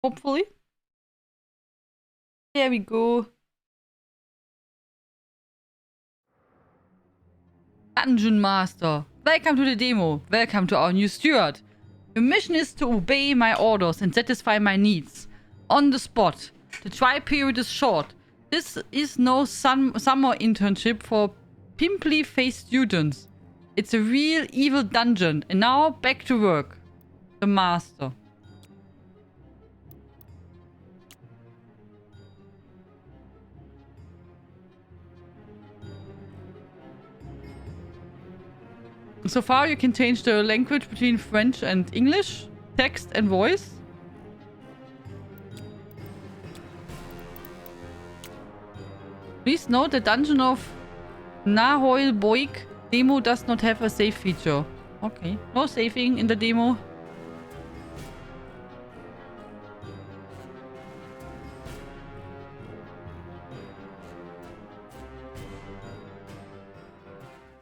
Hopefully. There we go. Dungeon Master. Welcome to the demo. Welcome to our new steward. Your mission is to obey my orders and satisfy my needs. On the spot. The trial period is short. This is no summer internship for pimply-faced students. It's a real evil dungeon. And now, back to work. The Master. So far, you can change the language between French and English, text and voice. Please note the Dungeon of Naheulbeuk demo does not have a save feature. Okay, no saving in the demo.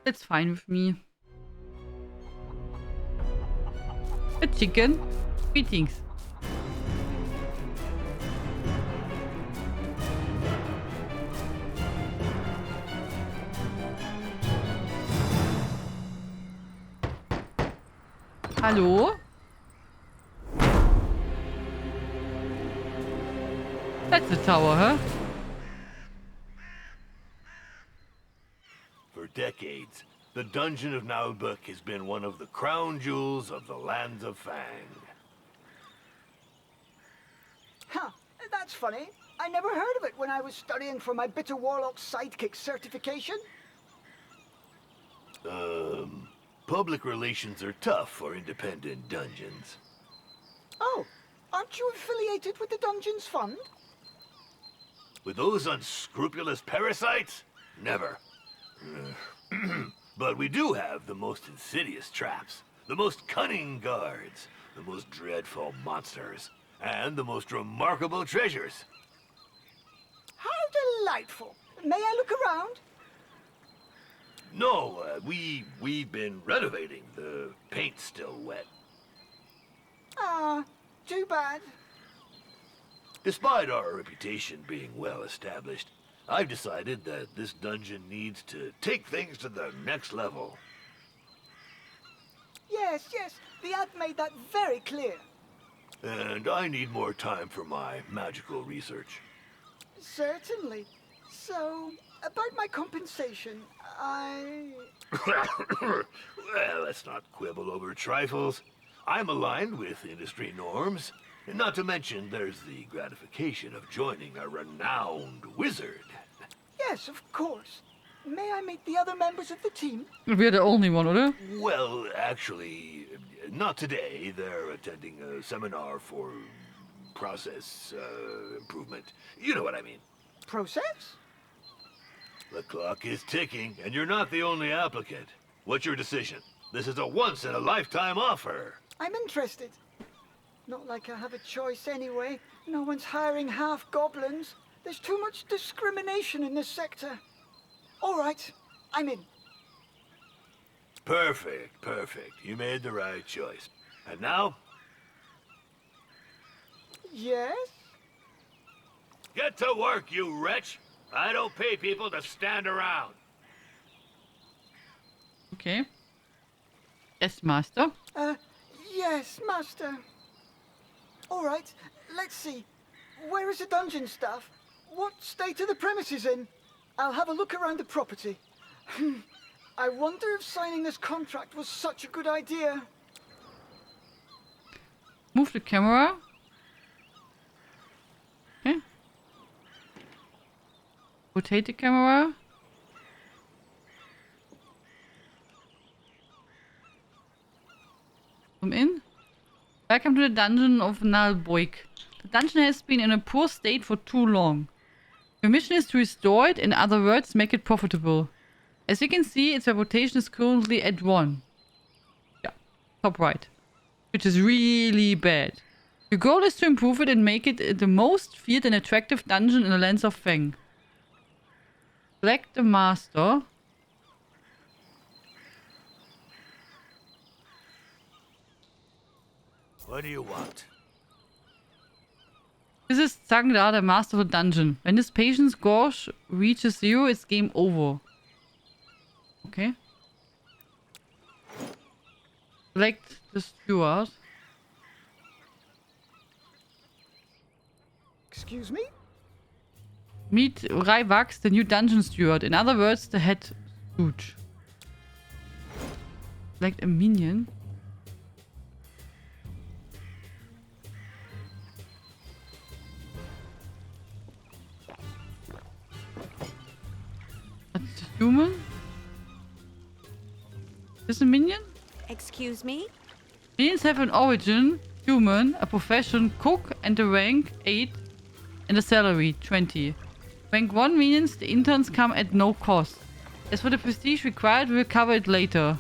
That's fine with me. A chicken. Greetings. Hallo? That's the tower, huh? For decades, the Dungeon of Naheulbeuk has been one of the crown jewels of the lands of Fang. Huh, that's funny. I never heard of it when I was studying for my Bitter Warlock Sidekick certification. Public relations are tough for independent dungeons. Oh, aren't you affiliated with the Dungeons Fund? With those unscrupulous parasites? Never. But we do have the most insidious traps, the most cunning guards, the most dreadful monsters, and the most remarkable treasures. How delightful. May I look around? No, we've been renovating. The paint's still wet. Ah, too bad. Despite our reputation being well established, I've decided that this dungeon needs to take things to the next level. Yes, the ad made that very clear. And I need more time for my magical research. Certainly. So, about my compensation, Well, let's not quibble over trifles. I'm aligned with industry norms. Not to mention, there's the gratification of joining a renowned wizard. Yes, of course. May I meet the other members of the team? We're the only one, oder? Well, actually, not today. They're attending a seminar for process improvement. You know what I mean. Process? The clock is ticking, and you're not the only applicant. What's your decision? This is a once-in-a-lifetime offer. I'm interested. Not like I have a choice anyway. No one's hiring half-goblins. There's too much discrimination in this sector. All right, I'm in. Perfect. You made the right choice. And now, Yes? get to work, you wretch! I don't pay people to stand around. Okay. Yes, Master. Yes, Master. All right, let's see. Where is the dungeon staff? What state are the premises in? I'll have a look around the property. I wonder if signing this contract was such a good idea. Move the camera. Okay. Rotate the camera. Zoom in. Welcome to the Dungeon of Naheulbeuk. The dungeon has been in a poor state for too long. Your mission is to restore it, in other words, make it profitable. As you can see, its reputation is currently at 1. Yeah, top right. Which is really bad. Your goal is to improve it and make it the most feared and attractive dungeon in the lands of Fang. Select the Master. What do you want? This is Zangda, the master of the dungeon. When his patience score reaches 0, it's game over. Okay. Select the steward. Excuse me? Meet Raivax, the new dungeon steward. In other words, the head stooge. Select a minion. That's human. Is this a minion? Excuse me? Minions have an origin, human, a profession, cook, and a rank 8, and a salary 20. Rank 1 minions, the interns come at no cost. As for the prestige required, we'll cover it later.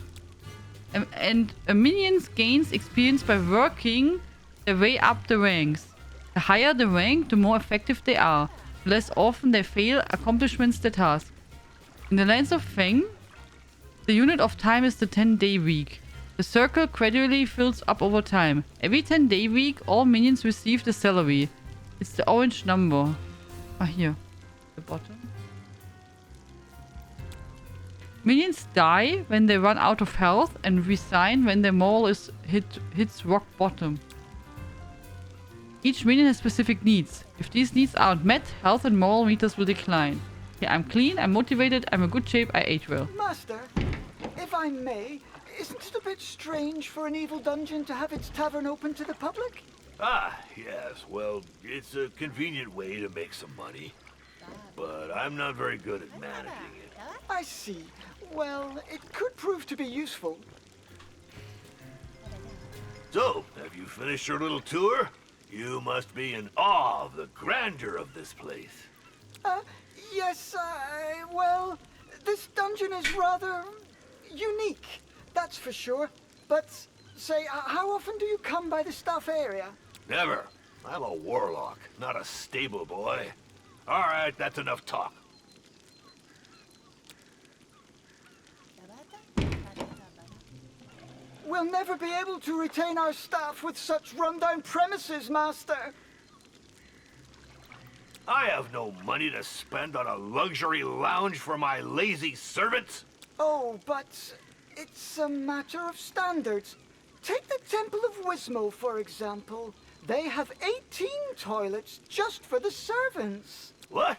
And a minions gains experience by working their way up the ranks. The higher the rank, the more effective they are. The less often they fail accomplishments the task. In the Lands of Feng, the unit of time is the 10-day week. The circle gradually fills up over time. Every 10-day week, all minions receive the salary. It's the orange number. Ah, here. The bottom. Minions die when they run out of health and resign when their morale hits rock bottom. Each minion has specific needs. If these needs aren't met, health and moral meters will decline. Yeah, I'm clean, I'm motivated, I'm in good shape, I ate well. Master, if I may, isn't it a bit strange for an evil dungeon to have its tavern open to the public? Ah, yes. Well, it's a convenient way to make some money. But I'm not very good at managing it. I see. Well, it could prove to be useful. So, have you finished your little tour? You must be in awe of the grandeur of this place. Yes, well, this dungeon is rather unique, that's for sure. But, say, how often do you come by the staff area? Never. I'm a warlock, not a stable boy. All right, that's enough talk. We'll never be able to retain our staff with such rundown premises, Master. I have no money to spend on a luxury lounge for my lazy servants. Oh, but it's a matter of standards. Take the Temple of Wismo, for example. They have 18 toilets just for the servants. What?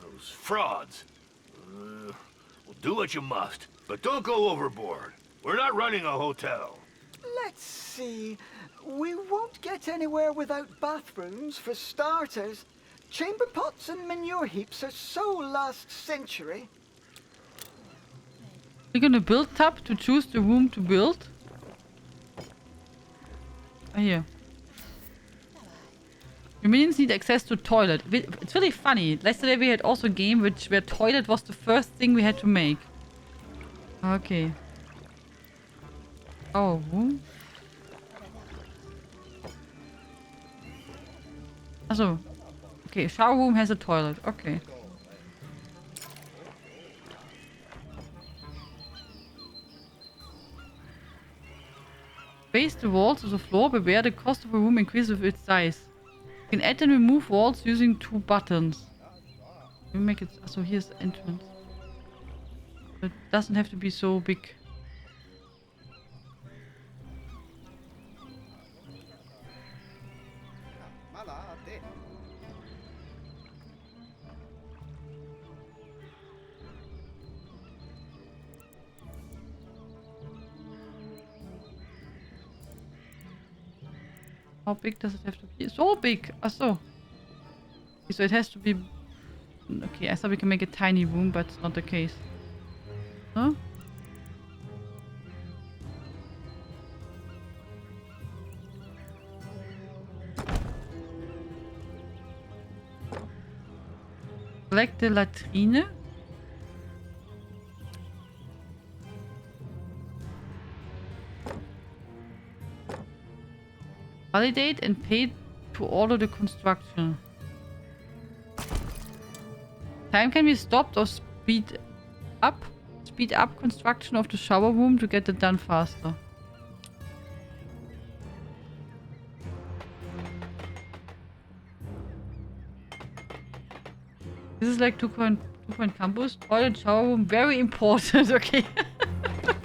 Those frauds. Well, do what you must, but don't go overboard. We're not running a hotel. Let's see. We won't get anywhere without bathrooms, for starters. Chamber pots and manure heaps are so last century. Click on the build tab to choose the room to build. Ah, here. Your minions need access to toilet. It's really funny. Yesterday we had also a game where toilet was the first thing we had to make. Okay. Oh, room. Also. Okay, shower room has a toilet. Okay. Raise the walls to the floor, but where the cost of a room increases with its size. You can add and remove walls using 2 buttons. We make it so here's the entrance. It doesn't have to be so big. How big does it have to be? So big! Oh, so. Okay, so it has to be... Okay, I thought we can make a tiny room, but it's not the case. Huh? Select the latrine. Validate and pay to order the construction. Time can be stopped or speed up. Speed up construction of the shower room to get it done faster. This is like 2 point campus. Toilet, shower room, very important. Okay.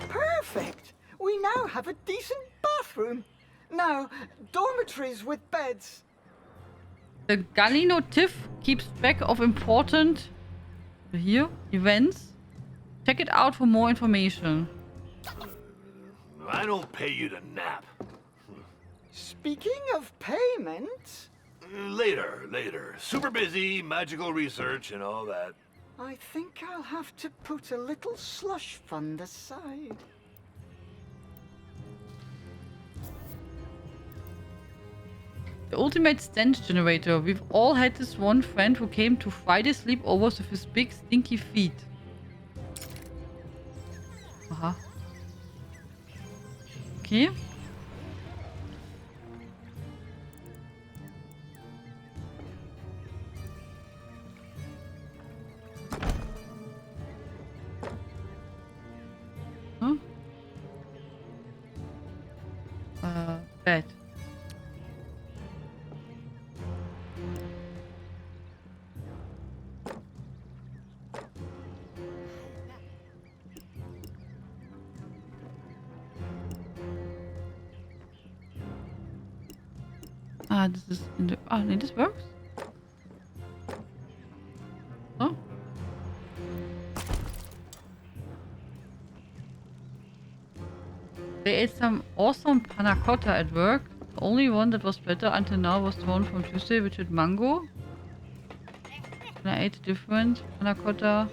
Perfect. We now have a decent bathroom. Now, dormitories with beds. The Galino Tiff keeps track of important here events. Check it out for more information. I don't pay you to nap. Speaking of payment, Later. Super busy, magical research and all that. I think I'll have to put a little slush fund aside. The ultimate stench generator. We've all had this one friend who came to Friday sleepovers with his big stinky feet. Aha. Okay. Huh? Bed. This is in the... Oh, nee, this works? Oh. They ate some awesome panna cotta at work. The only one that was better until now was the one from Tuesday, which had mango. And I ate different panna cotta.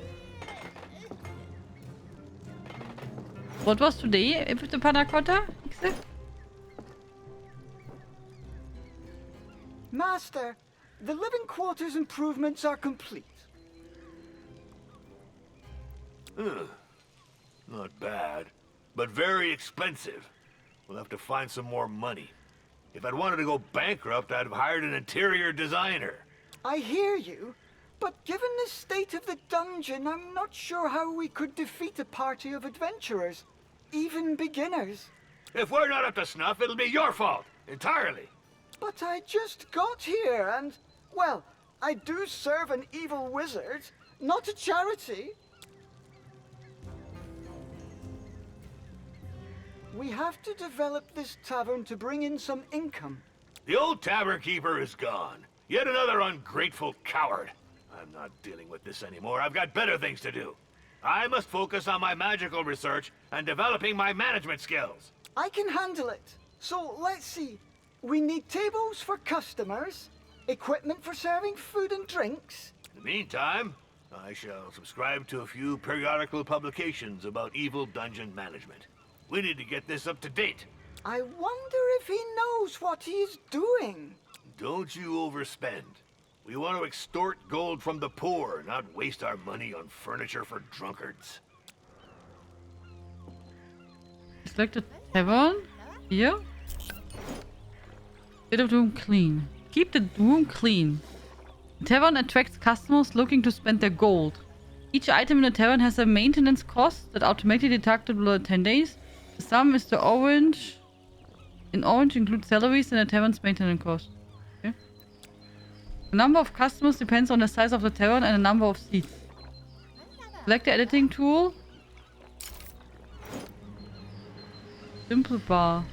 What was today with the panna cotta? Master, the living quarters improvements are complete. Not bad, but very expensive. We'll have to find some more money. If I'd wanted to go bankrupt, I'd have hired an interior designer. I hear you, but given the state of the dungeon, I'm not sure how we could defeat a party of adventurers, even beginners. If we're not up to snuff, it'll be your fault, entirely. But I just got here and, well, I do serve an evil wizard, not a charity. We have to develop this tavern to bring in some income. The old tavern keeper is gone. Yet another ungrateful coward. I'm not dealing with this anymore. I've got better things to do. I must focus on my magical research and developing my management skills. I can handle it. So let's see. We need tables for customers, equipment for serving food and drinks. In the meantime, I shall subscribe to a few periodical publications about evil dungeon management. We need to get this up to date. I wonder if he knows what he is doing. Don't you overspend. We want to extort gold from the poor, not waste our money on furniture for drunkards. Select the tavern. Here. Get the room clean. Keep the room clean. The tavern attracts customers looking to spend their gold. Each item in the tavern has a maintenance cost that automatically deductible at 10 days. The sum is the orange. In orange includes salaries and the tavern's maintenance cost. Okay. The number of customers depends on the size of the tavern and the number of seats. Select the editing tool. Simple bar.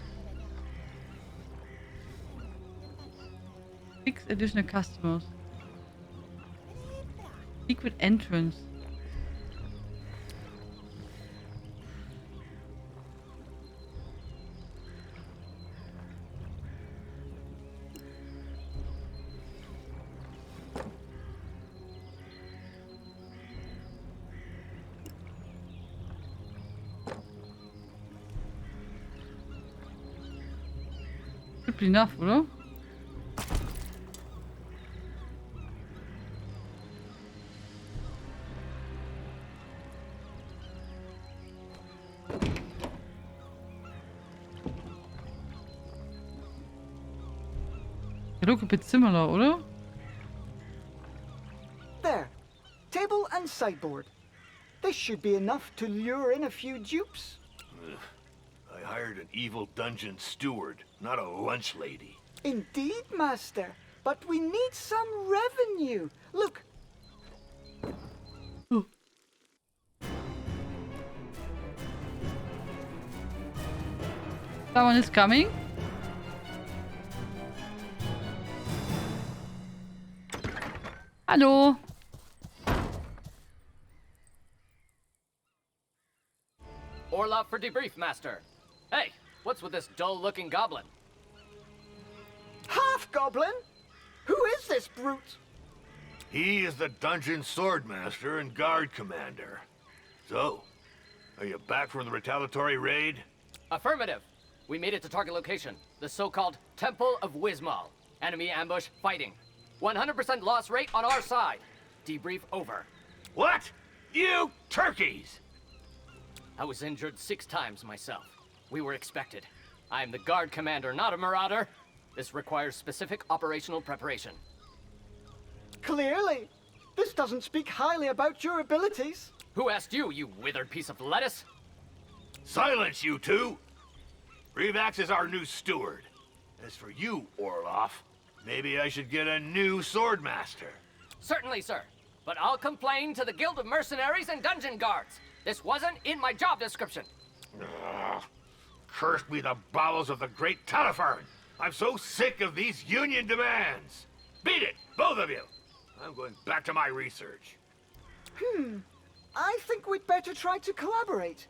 6 additional customers. Secret entrance. Should be enough, oder? They look a bit similar, oder? There. Table and sideboard. This should be enough to lure in a few dupes. I hired an evil dungeon steward, not a lunch lady. Indeed, Master. But we need some revenue. Look, Someone is coming. Hallo. Orlov for debrief, Master. Hey, what's with this dull-looking goblin? Half-goblin? Who is this brute? He is the dungeon swordmaster and guard commander. So, are you back from the retaliatory raid? Affirmative. We made it to target location, the so-called Temple of Wismal. Enemy ambush fighting. 100% loss rate on our side. Debrief over. What? You turkeys! I was injured 6 times myself. We were expected. I am the guard commander, not a marauder. This requires specific operational preparation. Clearly. This doesn't speak highly about your abilities. Who asked you, you withered piece of lettuce? Silence, you two! Revax is our new steward. As for you, Orloff, maybe I should get a new swordmaster. Certainly, sir. But I'll complain to the Guild of Mercenaries and Dungeon Guards. This wasn't in my job description. Ugh. Cursed be the bowels of the great Talifern! I'm so sick of these union demands! Beat it, both of you! I'm going back to my research. I think we'd better try to collaborate.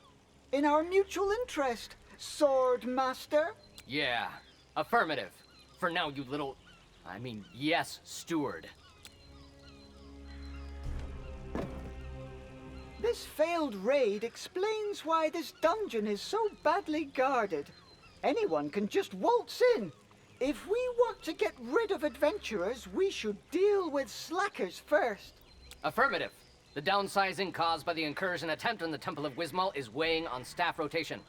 In our mutual interest, Sword Master. Yeah, affirmative. For now, you little... yes, steward. This failed raid explains why this dungeon is so badly guarded. Anyone can just waltz in. If we want to get rid of adventurers, we should deal with slackers first. Affirmative. The downsizing caused by the incursion attempt on the Temple of Wismal is weighing on staff rotation.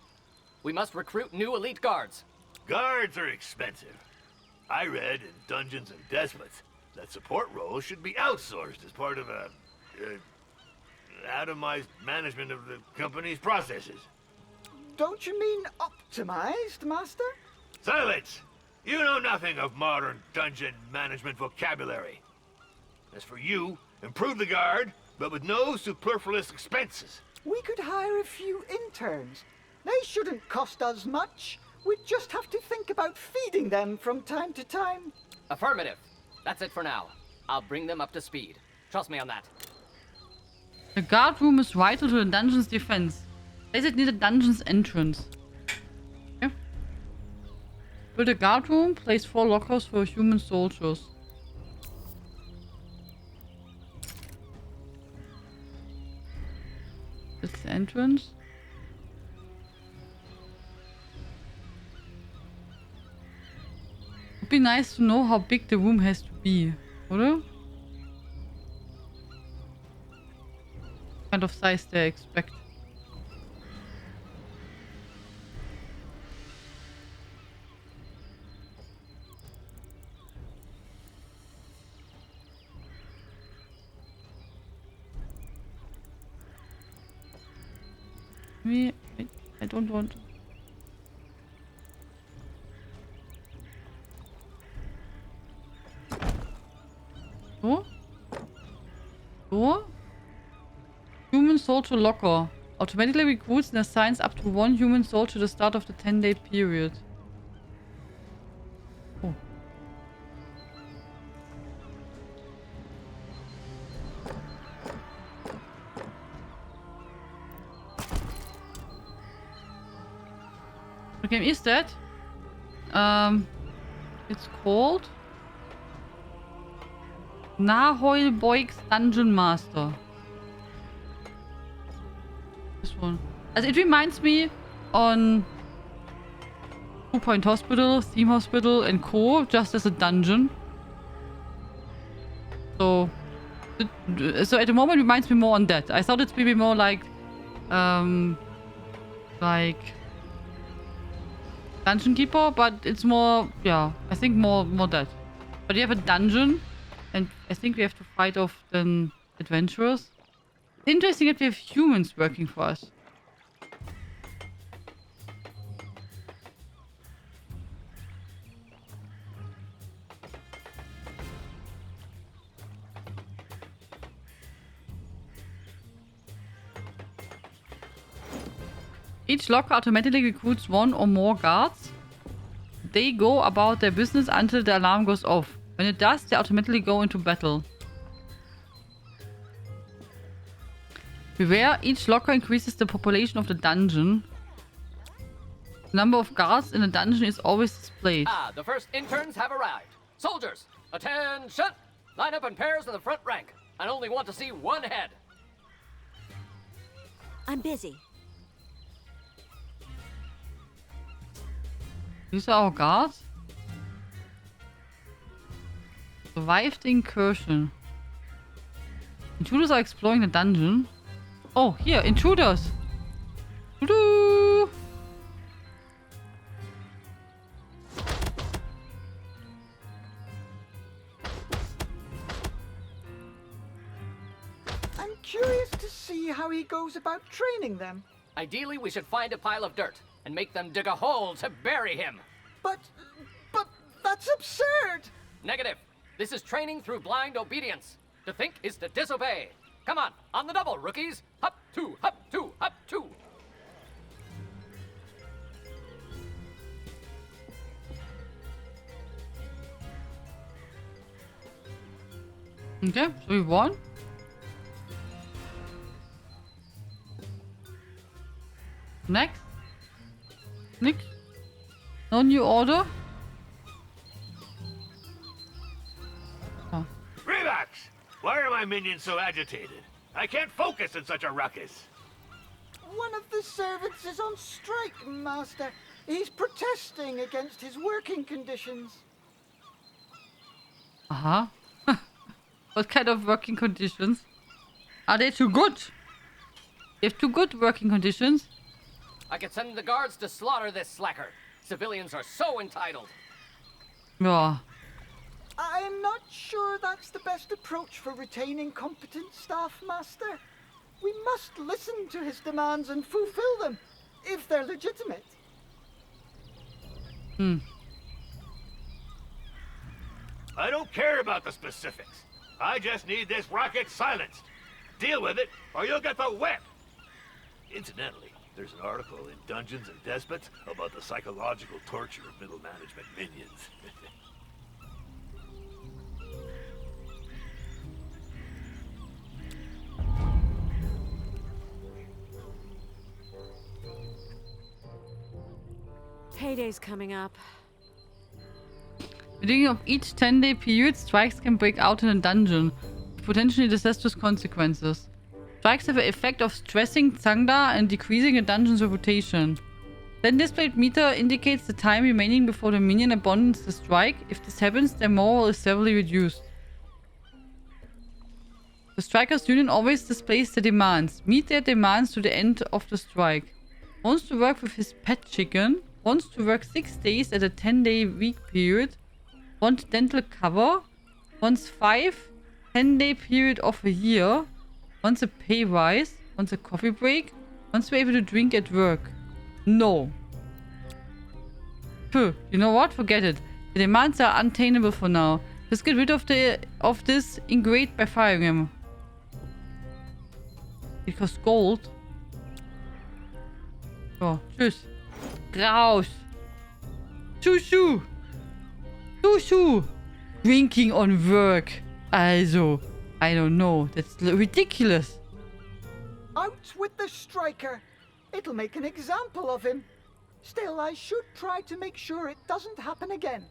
We must recruit new elite guards. Guards are expensive. I read in Dungeons and Despots that support roles should be outsourced as part of a... atomized management of the company's processes. Don't you mean optimized, Master? Silence! You know nothing of modern dungeon management vocabulary. As for you, improve the guard, but with no superfluous expenses. We could hire a few interns. They shouldn't cost us much. We'd just have to think about feeding them from time to time. Affirmative. That's it for now. I'll bring them up to speed. Trust me on that. The guard room is vital to the dungeon's defense. Place it near the dungeon's entrance. Okay. Build a guard room. Place 4 lockers for human soldiers. It's the entrance. Would be nice to know how big the room has to be, oder? Kind of size they expect. Me, I don't want. So? So? Human soldier locker. Automatically recruits and assigns up to 1 human soldier to the start of the 10-day period. Oh. What game is that? It's called Naheulbeuk's Dungeon Master. This one. Also it reminds me on 2 Point Hospital, Theme Hospital and Co. just as a dungeon. So at the moment it reminds me more on that. I thought it's maybe more like Dungeon Keeper, but it's more, yeah, I think more that. But you have a dungeon and I think we have to fight off then adventurers. Interesting that we have humans working for us. Each locker automatically recruits one or more guards. They go about their business until the alarm goes off. When it does, they automatically go into battle. Beware, each locker increases the population of the dungeon. The number of guards in the dungeon is always displayed. Ah, the first interns have arrived. Soldiers, attention! Line up in pairs in the front rank. I only want to see one head. I'm busy. These are our guards. Survived the incursion. Intruders are exploring the dungeon. Oh, here, intruders! Doo-doo! I'm curious to see how he goes about training them. Ideally, we should find a pile of dirt and make them dig a hole to bury him. But that's absurd! Negative. This is training through blind obedience. To think is to disobey. Come on the double, rookies. Hop, two, hop, two, hop, two. Okay, so we won. Next. Next. No new order. Oh. Relax! Why are my minions so agitated? I can't focus in such a ruckus. One of the servants is on strike, Master. He's protesting against his working conditions. Uh-huh. What kind of working conditions? Are they too good? They have too good working conditions. I could send the guards to slaughter this slacker. Civilians are so entitled. Yeah. I'm not sure that's the best approach for retaining competent staff, Master. We must listen to his demands and fulfill them, if they're legitimate. I don't care about the specifics. I just need this rocket silenced. Deal with it, or you'll get the whip. Incidentally, there's an article in Dungeons and Despots about the psychological torture of middle management minions. Payday's coming up. Beginning of each 10-day period, strikes can break out in a dungeon, with potentially disastrous consequences. Strikes have the effect of stressing Tsangda and decreasing a dungeon's reputation. The displayed meter indicates the time remaining before the minion abandons the strike. If this happens, their morale is severely reduced. The strikers' union always displays the demands. Meet their demands to the end of the strike. Wants to work with his pet chicken. Wants to work 6 days at a 10-day week period. Want dental cover. Wants 5 10-day period of a year. Wants a pay rise. Wants a coffee break. Wants to be able to drink at work. No. Phew, you know what? Forget it. The demands are untenable for now. Just get rid of this ingrate by firing him. It costs gold. So, tschüss. Raus. Shoo. Shoo. Drinking on work. Also, I don't know. That's ridiculous. Out with the striker. It'll make an example of him. Still, I should try to make sure it doesn't happen again.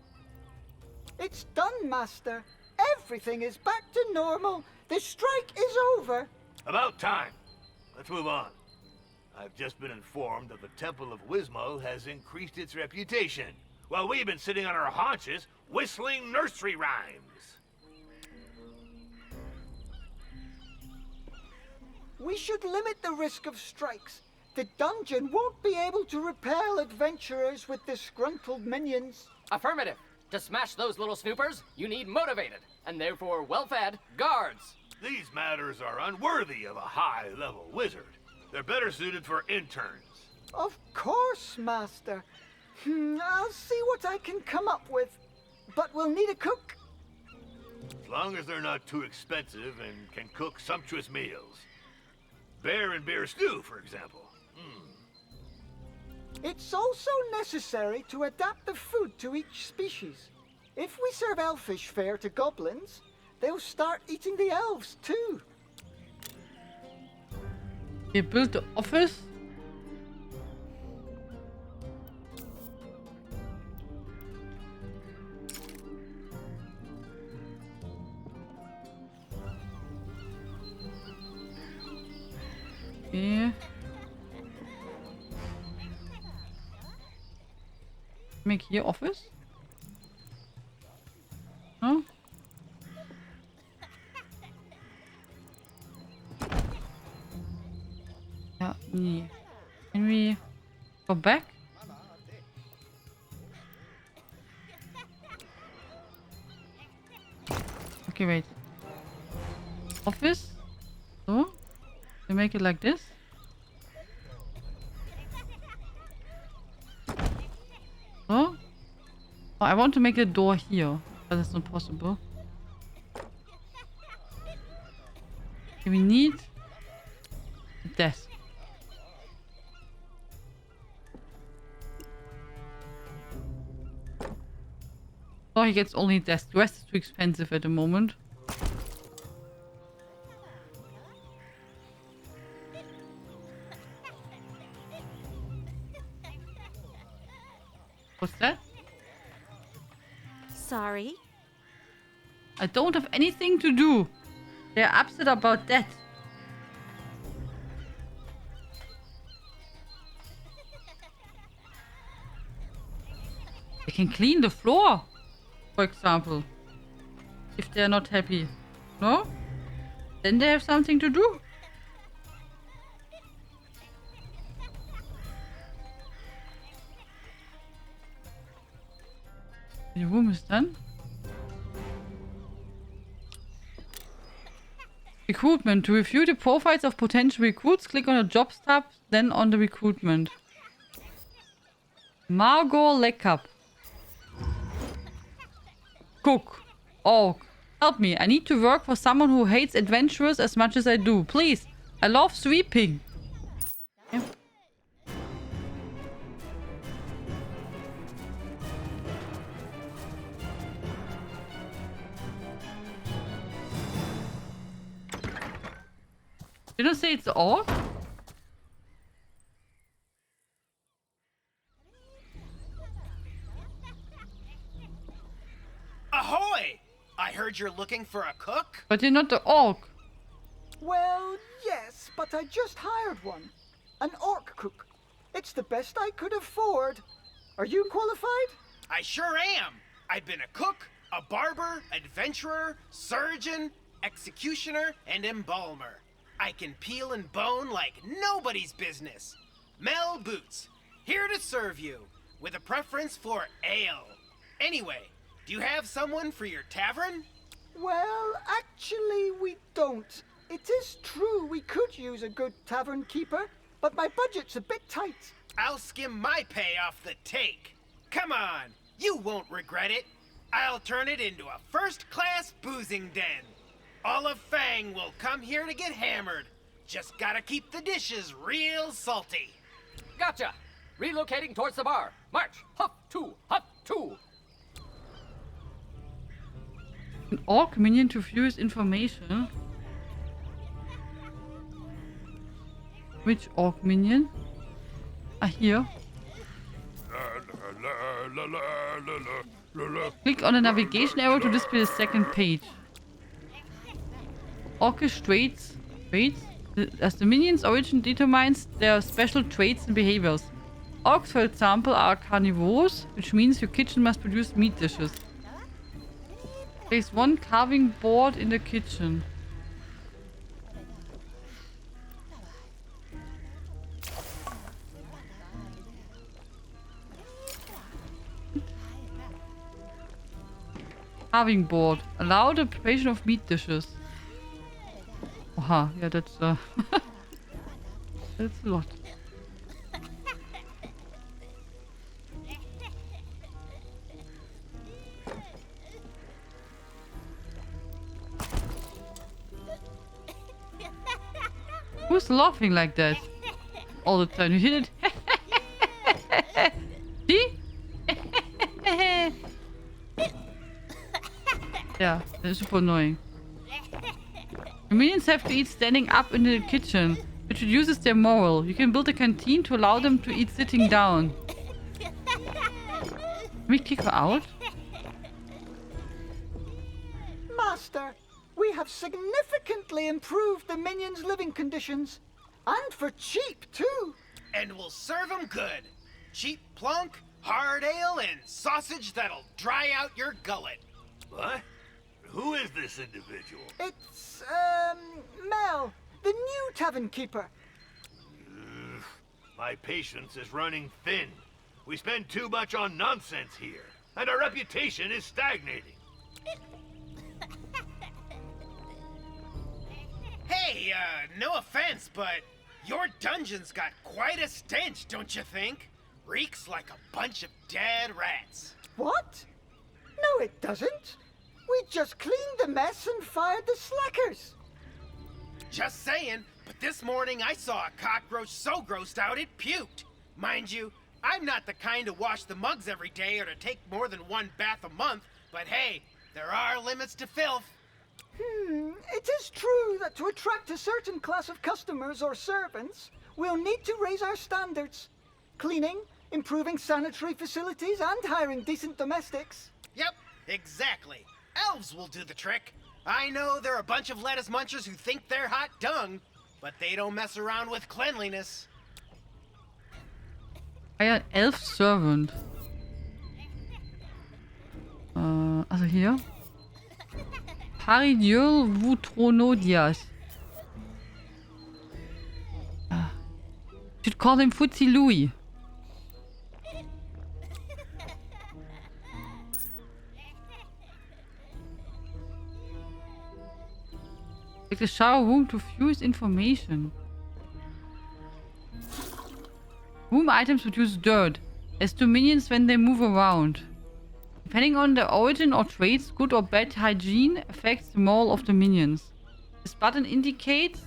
It's done, Master. Everything is back to normal. The strike is over. About time. Let's move on. I've just been informed that the Temple of Wismal has increased its reputation, while we've been sitting on our haunches whistling nursery rhymes. We should limit the risk of strikes. The dungeon won't be able to repel adventurers with disgruntled minions. Affirmative. To smash those little snoopers, you need motivated, and therefore well-fed, guards. These matters are unworthy of a high-level wizard. They're better suited for interns. Of course, Master. I'll see what I can come up with. But we'll need a cook. As long as they're not too expensive and can cook sumptuous meals. Bear and beer stew, for example. It's also necessary to adapt the food to each species. If we serve elfish fare to goblins, they'll start eating the elves too. We built the office. Okay. Make here office. No? Yeah, nee. Can we go back? Okay, wait. Office. So. We make it like this. So. Oh, I want to make a door here, but that's not possible. Okay, we need a desk. Oh, he gets only a desk. The rest is too expensive at the moment. What's that? Sorry. I don't have anything to do. They're upset about that. They can clean the floor, for example. If they're not happy. No? Then they have something to do. The room is done. Recruitment. To review the profiles of potential recruits, click on the jobs tab, then on the recruitment. Margot Leckup. Cook. Orc. Help me. I need to work for someone who hates adventurers as much as I do. Please. I love sweeping. Yeah. Did I say it's the orc? Ahoy! I heard you're looking for a cook? But you're not the orc. Well, yes, but I just hired one. An orc cook. It's the best I could afford. Are you qualified? I sure am. I've been a cook, a barber, adventurer, surgeon, executioner, and embalmer. I can peel and bone like nobody's business. Mel Boots, here to serve you, with a preference for ale. Anyway, do you have someone for your tavern? Well, actually, we don't. It is true we could use a good tavern keeper, but my budget's a bit tight. I'll skim my pay off the take. Come on, you won't regret it. I'll turn it into a first-class boozing den. All of Fang will come here to get hammered. Just gotta keep the dishes real salty. Gotcha! Relocating towards the bar. March! Huff two! Huff two! An orc minion to view his information. Which orc minion? Ah, here. Click on the navigation arrow to display the second page. Orcish traits. As the minion's origin determines their special traits and behaviors. Orcs, for example, are carnivores, which means your kitchen must produce meat dishes. Place one carving board in the kitchen. Carving board. Allow the preparation of meat dishes. Oha, yeah, that's that's a lot. Who's laughing like that all the time? You hear it? Yeah, that's super annoying. The minions have to eat standing up in the kitchen, which reduces their morale. You can build a canteen to allow them to eat sitting down. Can we kick her out? Master, we have significantly improved the minions' living conditions. And for cheap, too. And we'll serve them good. Cheap plunk, hard ale, and sausage that'll dry out your gullet. What? Who is this individual? It's, Mel, the new tavern keeper. Ugh, my patience is running thin. We spend too much on nonsense here, and our reputation is stagnating. Hey, no offense, but your dungeon's got quite a stench, don't you think? Reeks like a bunch of dead rats. What? No, it doesn't. We just cleaned the mess and fired the slackers. Just saying, but this morning I saw a cockroach so grossed out it puked. Mind you, I'm not the kind to wash the mugs every day or to take more than one bath a month, but hey, there are limits to filth. It is true that to attract a certain class of customers or servants, we'll need to raise our standards. Cleaning, improving sanitary facilities, and hiring decent domestics. Yep, exactly. Elves will do the trick. I know they're a bunch of lettuce munchers who think they're hot dung, but they don't mess around with cleanliness. Ein Elf-Servant. Also hier. Paridiol Vutronodias. Should call him Footsie Louie. Like the shower room to fuse information. Room items produce dirt, as do minions when they move around. Depending on the origin or traits, good or bad hygiene affects the morale of the minions. This button indicates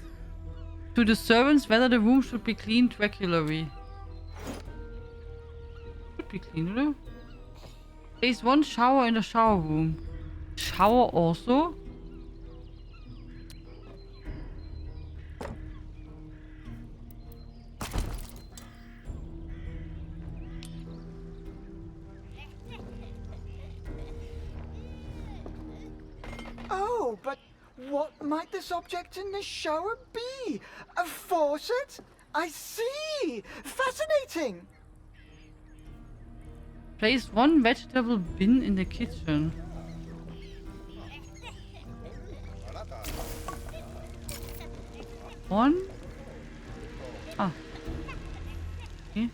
to the servants whether the room should be cleaned regularly. Should be cleaned, oder? There is one shower in the shower room. Shower also? Oh, but what might this object in this shower be? A faucet? I see! Fascinating! Place one vegetable bin in the kitchen. One? Ah. Okay.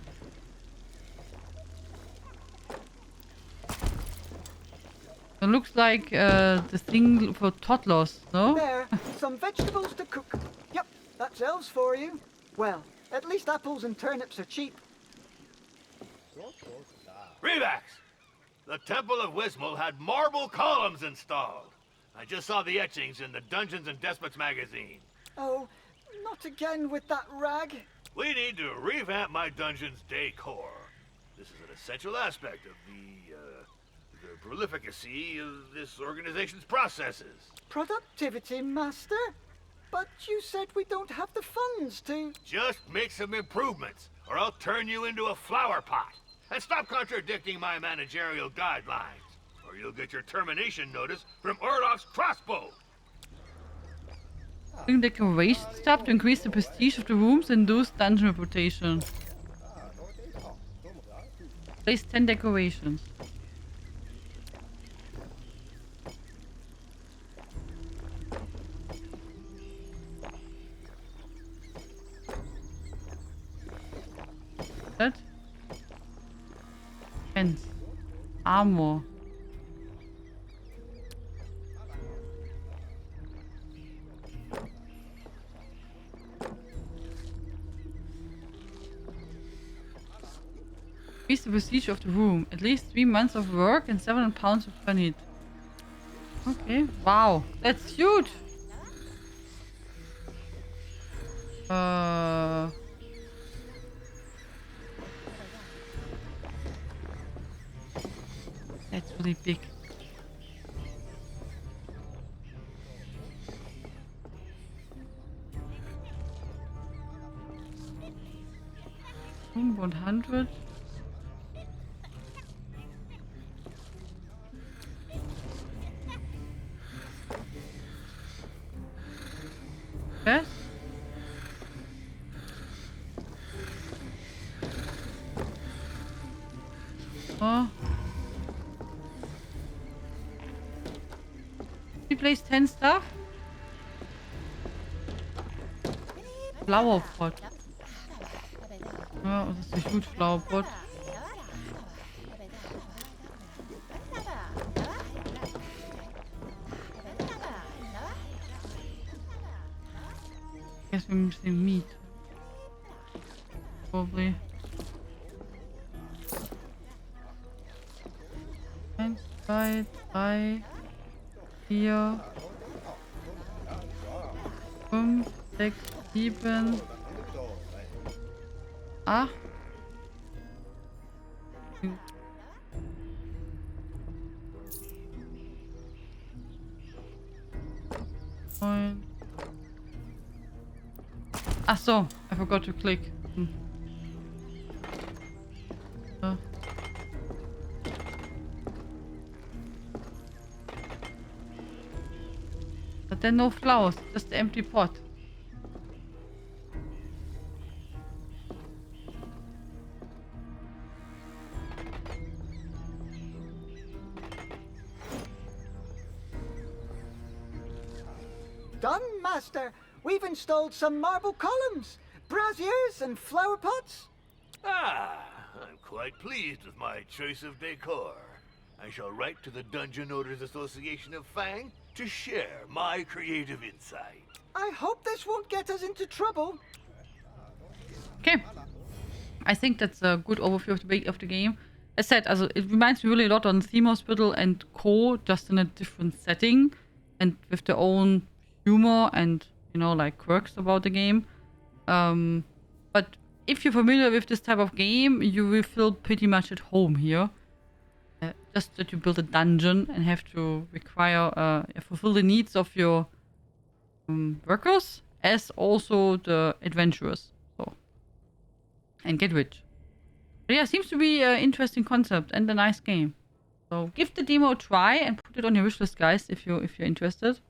It looks like the thing for toddlers, no? There, some vegetables to cook. Yep, that's elves for you. Well, at least apples and turnips are cheap. Revax! The Temple of Wismal had marble columns installed. I just saw the etchings in the Dungeons and Despots magazine. Oh, not again with that rag. We need to revamp my dungeon's decor. This is an essential aspect of the prolificacy of this organization's processes. Productivity, Master? But you said we don't have the funds to... Just make some improvements, or I'll turn you into a flower pot. And stop contradicting my managerial guidelines, or you'll get your termination notice from Orloff's crossbow. Bring decoration stuff to increase the prestige of the rooms and boost dungeon reputation. Place 10 decorations. That? Fence. Armor. Increase the prestige of the room. At least 3 months of work and 700 pounds of granite. Okay. Wow. That's huge. That's really big. 100. Yes. Oh. He plays 10 stuff. Flower pot. Oh, das ist a huge flower pot. Guess we're missing meat. Probably. 1, 2, 3, 4, 5, 6, 7, 8. 9. Ach so, I forgot to click. But then no flowers, just the empty pot. Done, Master. We've installed some marble columns, braziers, and flower pots. Ah, I'm quite pleased with my choice of decor. I shall write to the Dungeon Owners Association of Fang to share my creative insight. I hope this won't get us into trouble. Okay. I think that's a good overview of the game. As said, also, it reminds me really a lot on Theme Hospital and Co, just in a different setting and with their own humor and, you know, like quirks about the game. But if you're familiar with this type of game, you will feel pretty much at home here. Just that you build a dungeon and have to fulfill the needs of your workers as also the adventurers. So, and get rich. But yeah, seems to be an interesting concept and a nice game. So give the demo a try and put it on your wishlist, guys, if you're interested.